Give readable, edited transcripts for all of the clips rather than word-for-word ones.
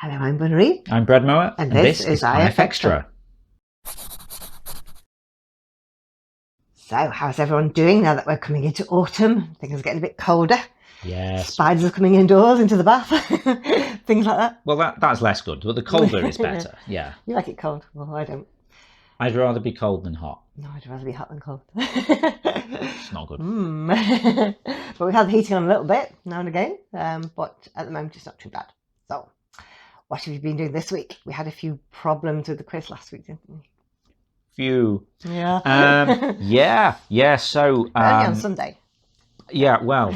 Hello, I'm Bunnery. I'm Brad Mower, and this is IFXtra. So, how's everyone doing now that we're coming into autumn? Things are getting a bit colder. Yes. Spiders are coming indoors into the bath. Things like that. Well, that's less good, but the colder is better. Yeah. You like it cold? Well, I don't. I'd rather be cold than hot. No, I'd rather be hot than cold. It's not good. But we've had the heating on a little bit now and again, but at the moment it's not too bad. So, what have you been doing this week? We had a few problems with the quiz last week, didn't we? Few. Yeah. Yeah. So only on Sunday. Yeah, well,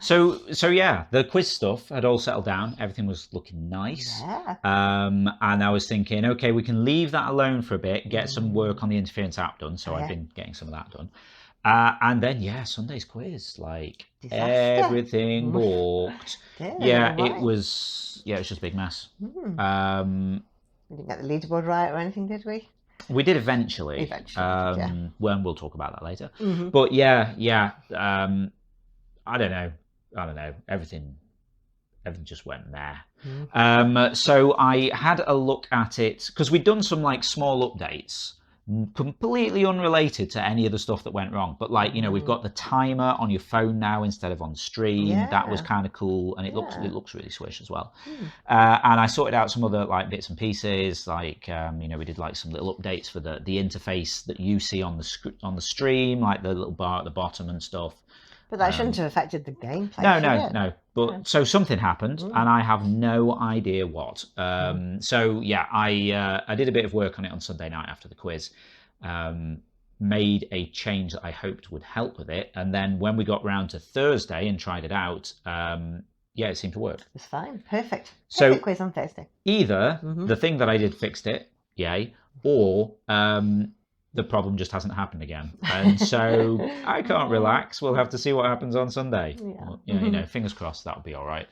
so yeah, the quiz stuff had all settled down. Everything was looking nice. Yeah. And I was thinking, okay, we can leave that alone for a bit, get some work on the interference app done. So I've been getting some of that done. And then, yeah, Sunday's quiz, like Disaster. everything walked. It was just a big mess. We didn't get the leaderboard right or anything, did we? We did eventually. When we'll talk about that later. But yeah. I don't know. Everything just went there. So I had a look at it because we'd done some like small updates, completely unrelated to any of the stuff that went wrong. But like, we've got the timer on your phone now instead of on stream. Yeah. That was kind of cool, and it looks really swish as well. And I sorted out some other like bits and pieces, like we did like some little updates for the interface that you see on the stream, like the little bar at the bottom and stuff. But that shouldn't have affected the gameplay. No. But so something happened, and I have no idea what. So yeah, I did a bit of work on it on Sunday night after the quiz. Made a change that I hoped would help with it, and then when we got round to Thursday and tried it out, it seemed to work. It was fine, perfect. So quiz on Thursday. Either the thing that I did fixed it, yay, or the problem just hasn't happened again, and so I can't relax. We'll have to see what happens on Sunday. Fingers crossed that'll be all right.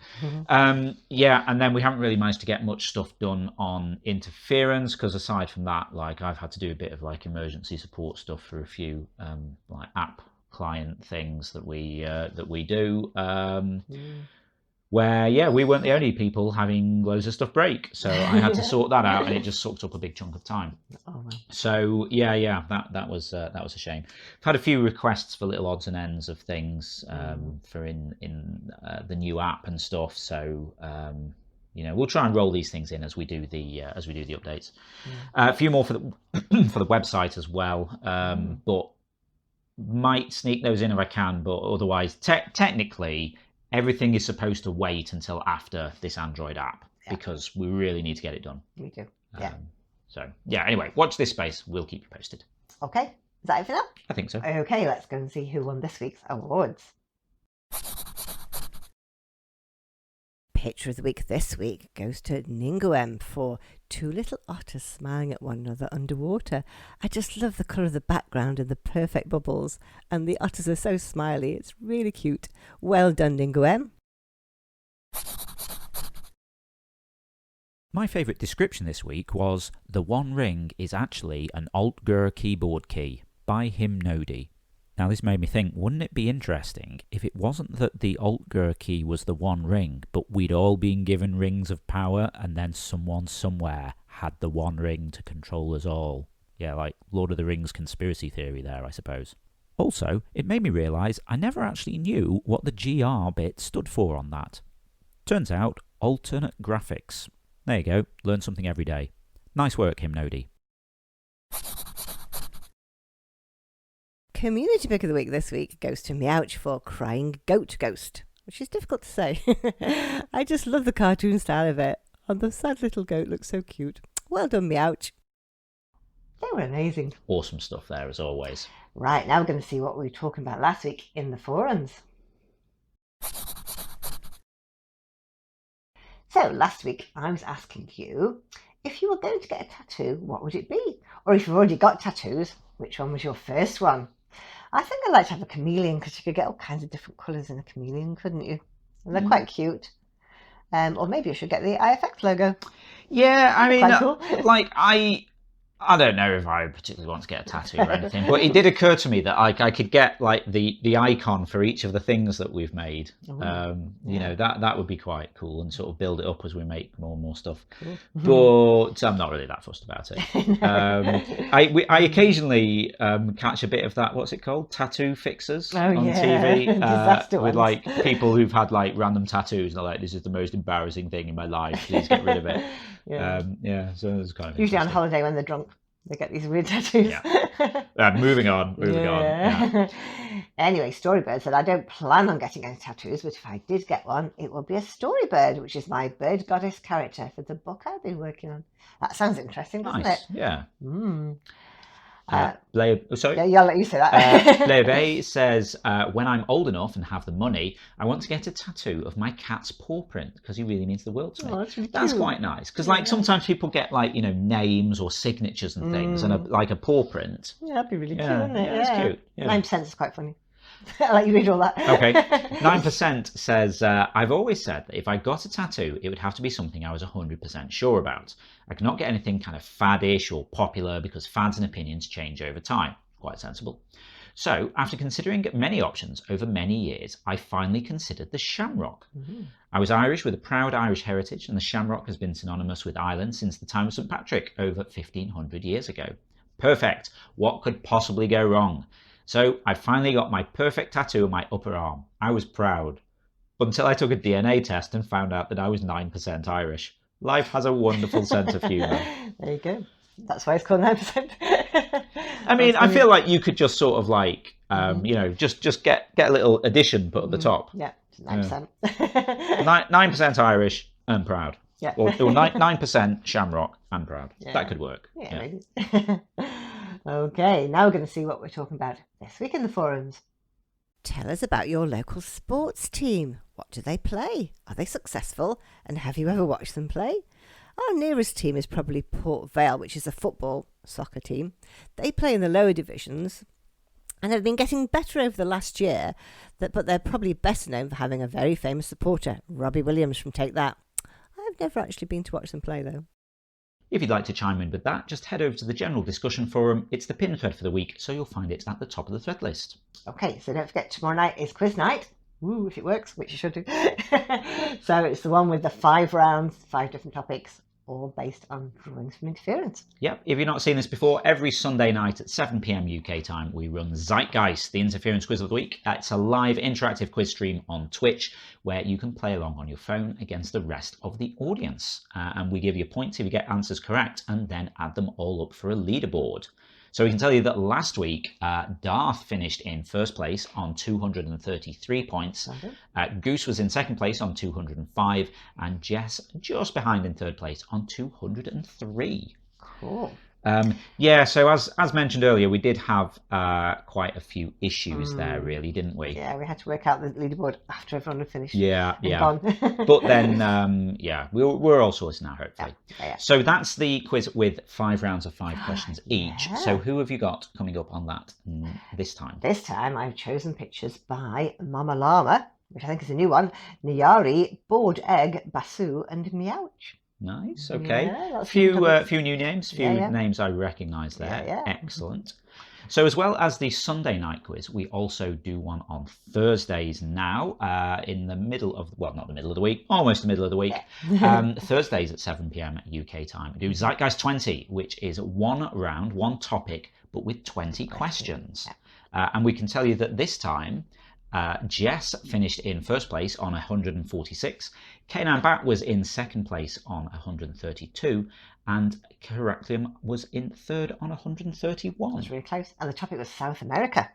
And then we haven't really managed to get much stuff done on interference, because aside from that, like I've had to do a bit of like emergency support stuff for a few like app client things that we do. Where we weren't the only people having loads of stuff break, so I had to sort that out, and it just sucked up a big chunk of time. So that was a shame. I've had a few requests for little odds and ends of things for in the new app and stuff. So we'll try and roll these things in as we do the updates. A few more for the for the website as well, but might sneak those in if I can. But otherwise, technically, everything is supposed to wait until after this Android app, because we really need to get it done. We do. Anyway, watch this space. We'll keep you posted. Okay. Is that it for now? I think so. Okay, let's go and see who won this week's awards. Picture of the week this week goes to Ninguem for two little otters smiling at one another underwater. I just love the colour of the background and the perfect bubbles, and the otters are so smiley. It's really cute. Well done, Ninguem. My favourite description this week was, "The One Ring is actually an Alt-Ger keyboard key" by Himnody. Now this made me think, wouldn't it be interesting if it wasn't that the Alt-Ger key was the One Ring, but we'd all been given rings of power, and then someone somewhere had the One Ring to control us all? Yeah, like Lord of the Rings conspiracy theory there, I suppose. Also, it made me realise I never actually knew what the GR bit stood for on that. Turns out, alternate graphics. There you go, learn something every day. Nice work, Himnody. Community pick of the week this week goes to Meowch for Crying Goat Ghost, which is difficult to say. I just love the cartoon style of it, and the sad little goat looks so cute. Well done, Meowch. They were amazing. Awesome stuff there, as always. Right, now we're going to see what we were talking about last week in the forums. So last week I was asking you, if you were going to get a tattoo, what would it be? Or if you've already got tattoos, which one was your first one? I think I'd like to have a chameleon, because you could get all kinds of different colours in a chameleon, couldn't you? And they're quite cute. Or maybe you should get the IFX logo. Yeah, I mean, quite cool. like I I don't know if I particularly want to get a tattoo or anything, but it did occur to me that I could get like the icon for each of the things that we've made. You know, that would be quite cool, and sort of build it up as we make more and more stuff. Cool. But I'm not really that fussed about it. I occasionally catch a bit of that. What's it called? Tattoo fixers on TV with like people who've had like random tattoos. And they're like, "This is the most embarrassing thing in my life. Please get rid of it." So it's kind of usually on holiday when they're drunk. They get these weird tattoos. Moving on. Yeah. Anyway, Storybird said, I don't plan on getting any tattoos, but if I did get one, it will be a storybird, which is my bird goddess character for the book I've been working on. That sounds interesting, doesn't it? Yeah. Sorry? Yeah, I'll let you say that. Leve says, when I'm old enough and have the money, I want to get a tattoo of my cat's paw print because he really means the world to me. That's really That's quite nice because, like, sometimes people get like names or signatures and things, and a paw print. Yeah, that'd be really cute, wouldn't it? Yeah, it's cute. 9% is quite funny. I'll let you read all that. Okay. 9% says, I've always said that if I got a tattoo, it would have to be something I was 100% sure about. I cannot get anything kind of faddish or popular because fads and opinions change over time. Quite sensible. So, after considering many options over many years, I finally considered the shamrock. I was Irish with a proud Irish heritage, and the shamrock has been synonymous with Ireland since the time of St. Patrick over 1500 years ago. Perfect. What could possibly go wrong? So I finally got my perfect tattoo on my upper arm. I was proud. Until I took a DNA test and found out that I was 9% Irish. Life has a wonderful sense of humour. There you go. That's why it's called 9%. I mean, I feel like you could just sort of like, just get a little addition put at the top. Yeah, 9%. 9% Irish and proud. Yeah. Or 9% shamrock and proud. Yeah. That could work. Yeah. Maybe. Okay, now we're going to see what we're talking about this week in the forums. Tell us about your local sports team. What do they play? Are they successful? And have you ever watched them play? Our nearest team is probably Port Vale, which is a soccer team. They play in the lower divisions and have been getting better over the last year, but they're probably better known for having a very famous supporter, Robbie Williams from Take That. I've never actually been to watch them play, though. If you'd like to chime in with that, just head over to the general discussion forum. It's the pin thread for the week, so you'll find it at the top of the thread list. Okay, so don't forget tomorrow night is quiz night. Woo, if it works, which it should do. So it's the one with the 5 rounds, 5 different topics, all based on drawings from interference. Yep, if you've not seen this before, every Sunday night at 7 PM UK time, we run Zeitgeist, the interference quiz of the week. It's a live interactive quiz stream on Twitch where you can play along on your phone against the rest of the audience. And we give you points if you get answers correct and then add them all up for a leaderboard. So we can tell you that last week, Darth finished in first place on 233 points. Goose was in second place on 205, and Jess just behind in third place on 203. Cool. So as mentioned earlier, we did have quite a few issues there, really, didn't we? Yeah, we had to work out the leaderboard after everyone had finished. Yeah. But then, we're all sorted now, hopefully. Yeah. So that's the quiz with 5 rounds of 5 questions each. So who have you got coming up on that this time? This time I've chosen pictures by Mama Llama, which I think is a new one, Nyari, Bored Egg, Basu, and Meowch. Nice. Okay. Yeah, few new names. Names I recognise there. Yeah. Excellent. So as well as the Sunday night quiz, we also do one on Thursdays now. In the middle of not the middle of the week, almost the middle of the week. Thursdays at 7 PM UK time. We do Zeitgeist 20, which is 1 round, 1 topic, but with 20 questions. And we can tell you that this time, Jess finished in first place on 146. Kanan Bat was in second place on 132, and Heraclium was in third on 131. That was really close. And the topic was South America.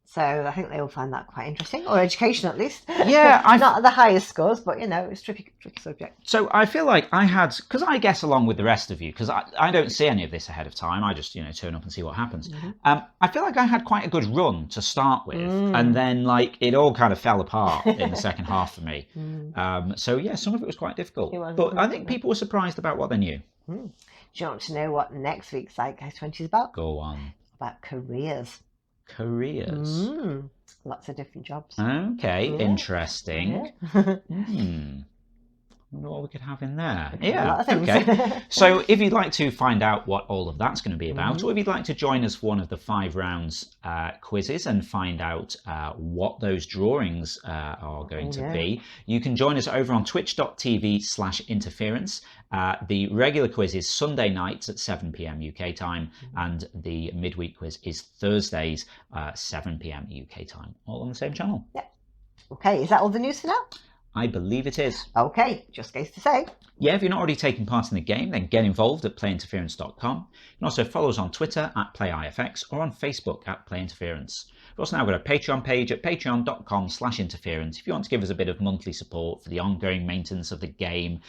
So I think they all find that quite interesting, or educational at least. Yeah, not the highest scores, but it's a tricky subject. So I feel like I had, because I guess along with the rest of you, because I don't see any of this ahead of time. I just turn up and see what happens. I feel like I had quite a good run to start with, and then it all kind of fell apart in the second half for me. So yeah, some of it was quite difficult, but I think people were surprised about what they knew. Do you want to know what next week's Zeitgeist 20 is about? Go on. About careers. Careers. Lots of different jobs. Okay, interesting. wonder what we could have in there. A Yeah, lot of things. okay. So if you'd like to find out what all of that's going to be about, Mm-hmm. or if you'd like to join us for one of the 5 rounds quizzes and find out what those drawings are going to be, you can join us over on twitch.tv/interference. The regular quiz is Sunday nights at 7 p.m. UK time, and the midweek quiz is Thursdays 7 p.m. UK time, all on the same channel. Yeah. Okay, is that all the news for now? I believe it is. Okay, just goes to say. Yeah, if you're not already taking part in the game, then get involved at playinterference.com. You can also follow us on Twitter at PlayIFX or on Facebook at PlayInterference. We've also now got a Patreon page at patreon.com/interference if you want to give us a bit of monthly support for the ongoing maintenance of the game,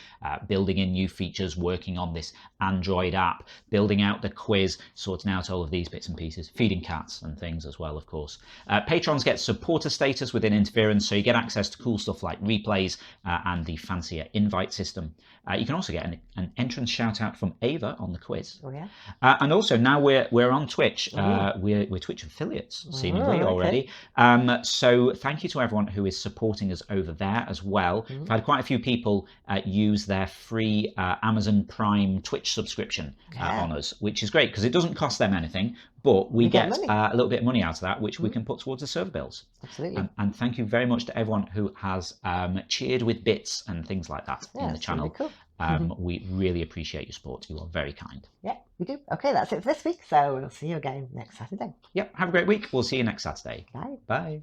building in new features, working on this Android app, building out the quiz, sorting out all of these bits and pieces, feeding cats and things as well, of course. Patrons get supporter status within Interference, so you get access to cool stuff like replays and the fancier invite system. You can also get an entrance shout out from Ava on the quiz. Oh yeah. And also now we're on Twitch. We're Twitch affiliates seemingly already. So thank you to everyone who is supporting us over there as well. I've had quite a few people use their free Amazon Prime Twitch subscription on us, which is great because it doesn't cost them anything, but we get a little bit of money out of that, which we can put towards the server bills. Absolutely. And thank you very much to everyone who has cheered with bits and things like that in the channel. Really cool. We really appreciate your support. You are very kind. Yeah, we do. Okay, that's it for this week. So we'll see you again next Saturday. Yep, have a great week. We'll see you next Saturday. Bye. Bye.